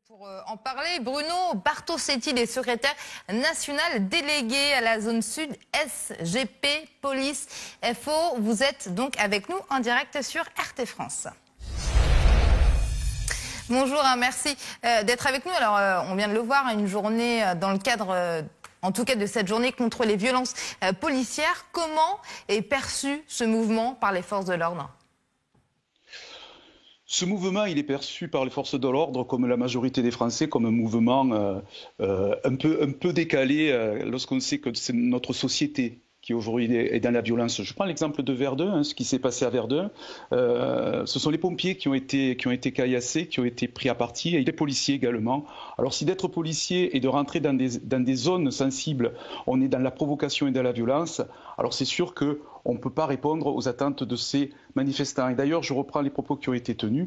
Pour en parler, Bruno Bartosetti, est secrétaire national délégué à la zone sud SGP Police FO. Vous êtes donc avec nous en direct sur RT France. Bonjour, merci d'être avec nous. Alors, on vient de le voir, une journée dans le cadre, en tout cas de cette journée contre les violences policières. Comment est perçu ce mouvement par les forces de l'ordre ? Ce mouvement, il est perçu par les forces de l'ordre, comme la majorité des Français, comme un mouvement un peu décalé lorsqu'on sait que c'est notre société qui aujourd'hui est dans la violence. Je prends l'exemple de Verdun, ce qui s'est passé à Verdun. Ce sont les pompiers qui ont été caillassés, qui ont été pris à partie, et les policiers également. Alors si d'être policier et de rentrer dans des zones sensibles, on est dans la provocation et dans la violence, alors c'est sûr qu'on ne peut pas répondre aux attentes de ces manifestants. Et d'ailleurs, je reprends les propos qui ont été tenus.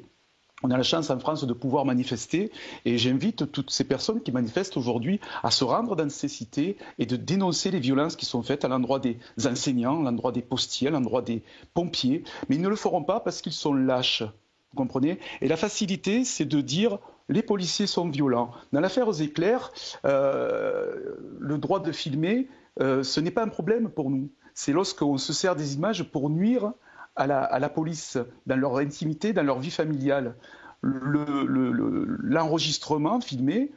On a la chance en France de pouvoir manifester et j'invite toutes ces personnes qui manifestent aujourd'hui à se rendre dans ces cités et de dénoncer les violences qui sont faites à l'endroit des enseignants, à l'endroit des postiers, à l'endroit des pompiers. Mais ils ne le feront pas parce qu'ils sont lâches, vous comprenez ? Et la facilité, c'est de dire les policiers sont violents. Dans l'affaire aux éclairs, le droit de filmer, ce n'est pas un problème pour nous. C'est lorsqu'on se sert des images pour nuire à la police, dans leur intimité, dans leur vie familiale. L'enregistrement filmé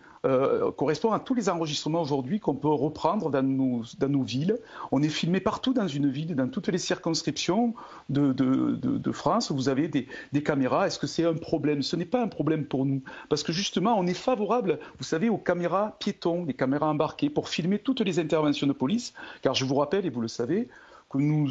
correspond à tous les enregistrements aujourd'hui qu'on peut reprendre dans nos villes. On est filmé partout dans une ville, dans toutes les circonscriptions de France. Vous avez des caméras. Est-ce que c'est un problème ? Ce n'est pas un problème pour nous. Parce que justement, on est favorable, vous savez, aux caméras piétons, les caméras embarquées, pour filmer toutes les interventions de police. Car je vous rappelle, et vous le savez, que nous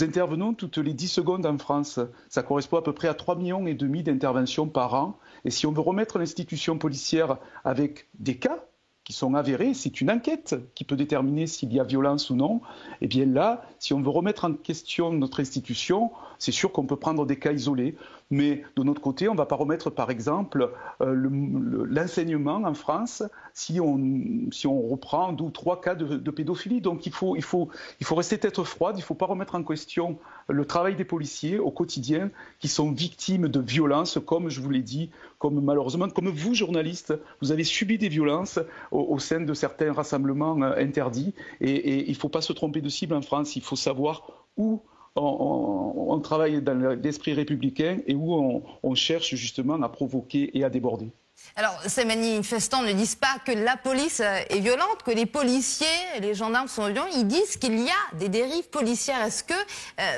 intervenons toutes les 10 secondes en France. Ça correspond à peu près à 3,5 millions d'interventions par an. Et si on veut remettre l'institution policière avec des cas qui sont avérés, c'est une enquête qui peut déterminer s'il y a violence ou non. Et bien là, si on veut remettre en question notre institution, c'est sûr qu'on peut prendre des cas isolés. Mais de notre côté, on ne va pas remettre, par exemple, l'enseignement en France si on reprend 2 ou 3 cas de pédophilie. Donc il faut rester tête froide, il ne faut pas remettre en question le travail des policiers au quotidien qui sont victimes de violences, comme je vous l'ai dit, comme malheureusement, comme vous, journalistes, vous avez subi des violences au sein de certains rassemblements interdits. Et il ne faut pas se tromper de cible en France, il faut savoir où on travaille dans l'esprit républicain et où on cherche justement à provoquer et à déborder. Alors, ces manifestants ne disent pas que la police est violente, que les policiers, les gendarmes sont violents. Ils disent qu'il y a des dérives policières. Est-ce que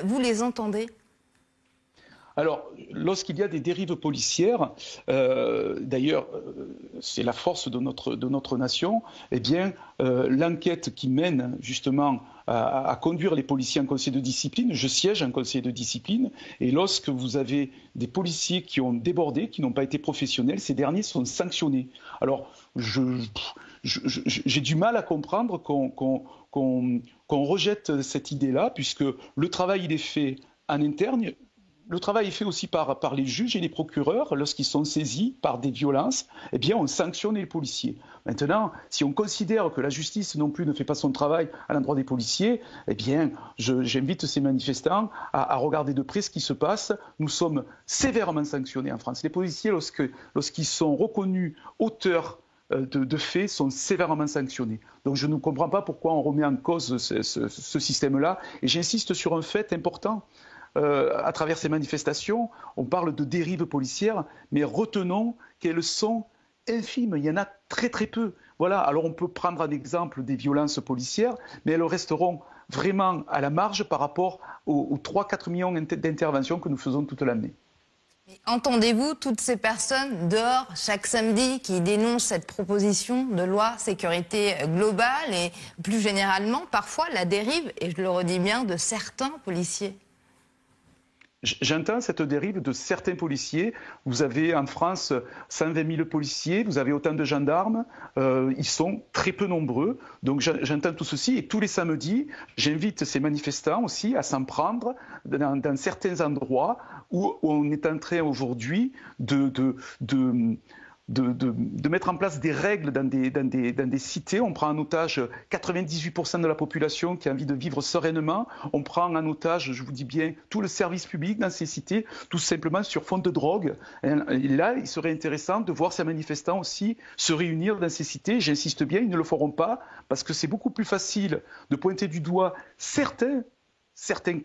vous les entendez ? Alors, lorsqu'il y a des dérives policières, d'ailleurs, c'est la force de notre nation, eh bien, l'enquête qui mène justement à conduire les policiers en conseil de discipline, je siège en conseil de discipline, et lorsque vous avez des policiers qui ont débordé, qui n'ont pas été professionnels, ces derniers sont sanctionnés. Alors, j'ai du mal à comprendre qu'on rejette cette idée-là, puisque le travail il est fait en interne. Le travail est fait aussi par les juges et les procureurs. Lorsqu'ils sont saisis par des violences, eh bien, on sanctionne les policiers. Maintenant, si on considère que la justice non plus ne fait pas son travail à l'endroit des policiers, eh bien, j'invite ces manifestants à regarder de près ce qui se passe. Nous sommes sévèrement sanctionnés en France. Les policiers, lorsqu'ils sont reconnus auteurs de faits, sont sévèrement sanctionnés. Donc je ne comprends pas pourquoi on remet en cause ce système-là. Et j'insiste sur un fait important. À travers ces manifestations, on parle de dérives policières, mais retenons qu'elles sont infimes. Il y en a très très peu. Voilà. Alors on peut prendre un exemple des violences policières, mais elles resteront vraiment à la marge par rapport aux 3-4 millions d'interventions que nous faisons toute l'année. Entendez-vous toutes ces personnes dehors chaque samedi qui dénoncent cette proposition de loi sécurité globale et plus généralement parfois la dérive, et je le redis bien, de certains policiers ? J'entends cette dérive de certains policiers. Vous avez en France 120 000 policiers, vous avez autant de gendarmes, ils sont très peu nombreux. Donc j'entends tout ceci et tous les samedis, j'invite ces manifestants aussi à s'en prendre dans certains endroits où on est en train aujourd'hui de de mettre en place des règles dans des cités. On prend en otage 98% de la population qui a envie de vivre sereinement. On prend en otage, je vous dis bien, tout le service public dans ces cités, tout simplement sur fond de drogue. Et là, il serait intéressant de voir ces manifestants aussi se réunir dans ces cités. J'insiste bien, ils ne le feront pas parce que c'est beaucoup plus facile de pointer du doigt certains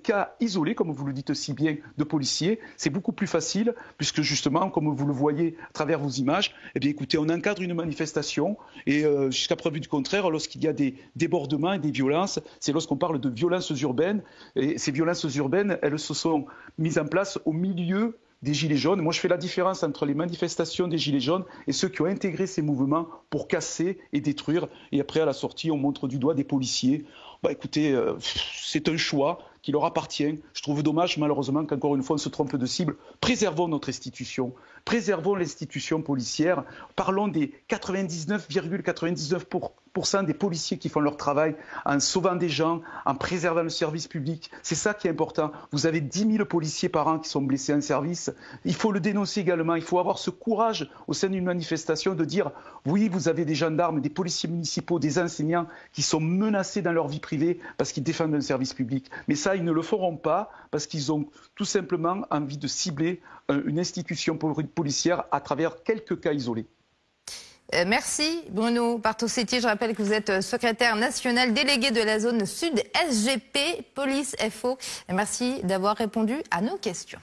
cas isolés, comme vous le dites si bien, de policiers. C'est beaucoup plus facile, puisque justement, comme vous le voyez à travers vos images, eh bien, écoutez, on encadre une manifestation et jusqu'à preuve du contraire, lorsqu'il y a des débordements et des violences, c'est lorsqu'on parle de violences urbaines. Et ces violences urbaines, elles se sont mises en place au milieu des Gilets jaunes. Moi, je fais la différence entre les manifestations des Gilets jaunes et ceux qui ont intégré ces mouvements pour casser et détruire. Et après, à la sortie, on montre du doigt des policiers. Écoutez, c'est un choix qui leur appartient. Je trouve dommage, malheureusement, qu'encore une fois, on se trompe de cible. Préservons notre institution. Préservons l'institution policière. Parlons des 99,99% des policiers qui font leur travail en sauvant des gens, en préservant le service public. C'est ça qui est important. Vous avez 10 000 policiers par an qui sont blessés en service. Il faut le dénoncer également. Il faut avoir ce courage au sein d'une manifestation de dire oui, vous avez des gendarmes, des policiers municipaux, des enseignants qui sont menacés dans leur vie privée parce qu'ils défendent un service public. Mais ça, ils ne le feront pas parce qu'ils ont tout simplement envie de cibler une institution policière à travers quelques cas isolés. Merci Bruno Bartosetti. Je rappelle que vous êtes secrétaire national délégué de la zone sud SGP Police FO. Merci d'avoir répondu à nos questions.